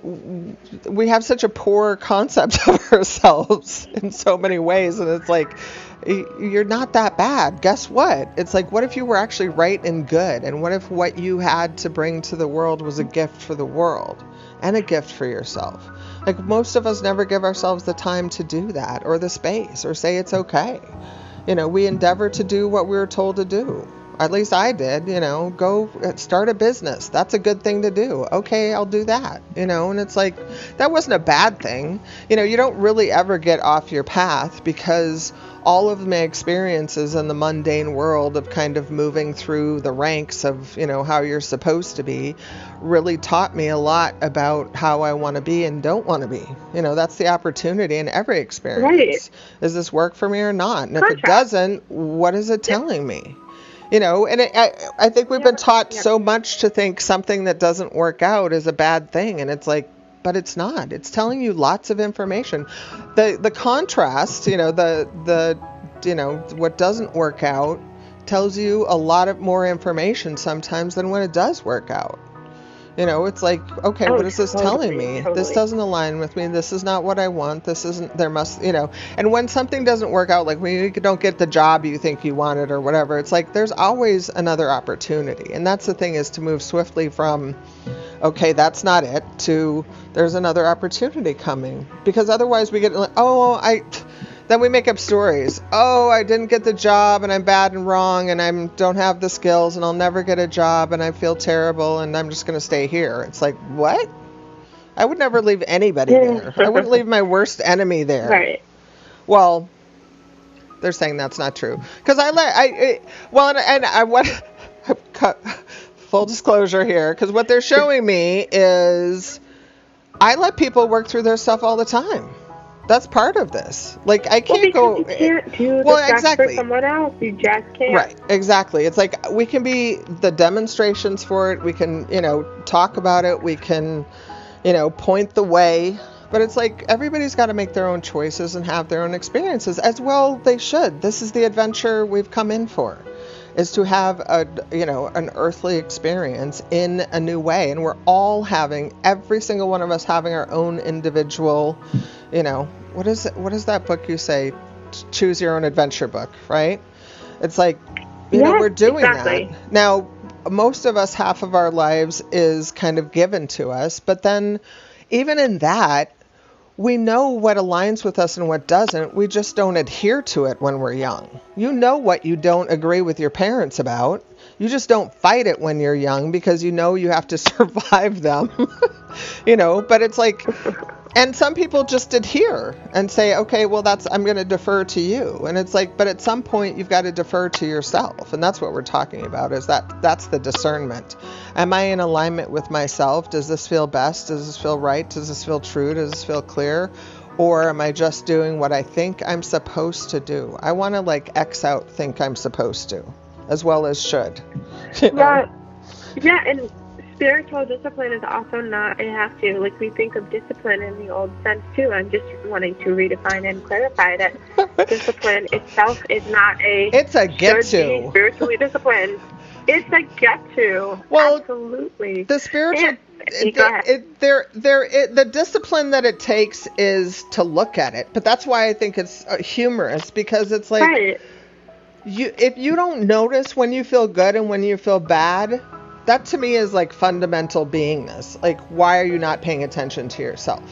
we have such a poor concept of ourselves in so many ways. And it's like, you're not that bad. Guess what? It's like, what if you were actually right and good? And what if what you had to bring to the world was a gift for the world and a gift for yourself? Like, most of us never give ourselves the time to do that, or the space, or say it's okay. We endeavor to do what we were told to do. At least I did, go start a business. That's a good thing to do. Okay, I'll do that, and it's like, that wasn't a bad thing. You don't really ever get off your path, because all of my experiences in the mundane world of kind of moving through the ranks of, how you're supposed to be, really taught me a lot about how I want to be and don't want to be. That's the opportunity in every experience. Right. Does this work for me or not? And if it doesn't, what is it telling me? And I think we've been taught so much to think something that doesn't work out is a bad thing. And it's like, but it's not. It's telling you lots of information. The contrast, what doesn't work out tells you a lot of more information sometimes than when it does work out. It's like, okay, what is this telling me? This doesn't align with me. This is not what I want. This isn't, there must, and when something doesn't work out, like when you don't get the job you think you wanted or whatever, it's like, there's always another opportunity. And that's the thing, is to move swiftly from, okay, that's not it, to there's another opportunity coming. Because otherwise we get like, then we make up stories. Oh, I didn't get the job, and I'm bad and wrong, and I don't have the skills, and I'll never get a job, and I feel terrible, and I'm just going to stay here. It's like, what? I would never leave anybody there. I wouldn't leave my worst enemy there. Right. Well, they're saying that's not true. Because full disclosure here, because what they're showing me is I let people work through their stuff all the time. That's part of this. Like, I can't go. You can't do the stuff for someone else. You just can't. Right. Exactly. It's like, we can be the demonstrations for it. We can, talk about it. We can, point the way. But it's like, everybody's got to make their own choices and have their own experiences. As well, they should. This is the adventure we've come in for, is to have an earthly experience in a new way. And we're all every single one of us having our own individual, what is that book you say? Choose your own adventure book, right? It's like, we're doing that. Now, most of us, half of our lives is kind of given to us, but then even in that, we know what aligns with us and what doesn't. We just don't adhere to it when we're young. You know what you don't agree with your parents about. You just don't fight it when you're young, because you have to survive them. But it's like, and some people just adhere and say, okay, well, I'm going to defer to you. And it's like, but at some point you've got to defer to yourself. And that's what we're talking about, is that's the discernment. Am I in alignment with myself? Does this feel best? Does this feel right? Does this feel true? Does this feel clear? Or am I just doing what I think I'm supposed to do? I want to X out think I'm supposed to, as well as should. Yeah, and spiritual discipline is also not a have to. Like, we think of discipline in the old sense too. I'm just wanting to redefine and clarify that discipline itself is not it's a get to. Spiritually disciplined. It's a get to. Well, absolutely. The spiritual, the discipline that it takes is to look at it. But that's why I think it's humorous, because it's like, right. If you don't notice when you feel good and when you feel bad, that to me is like fundamental beingness. Like, why are you not paying attention to yourself?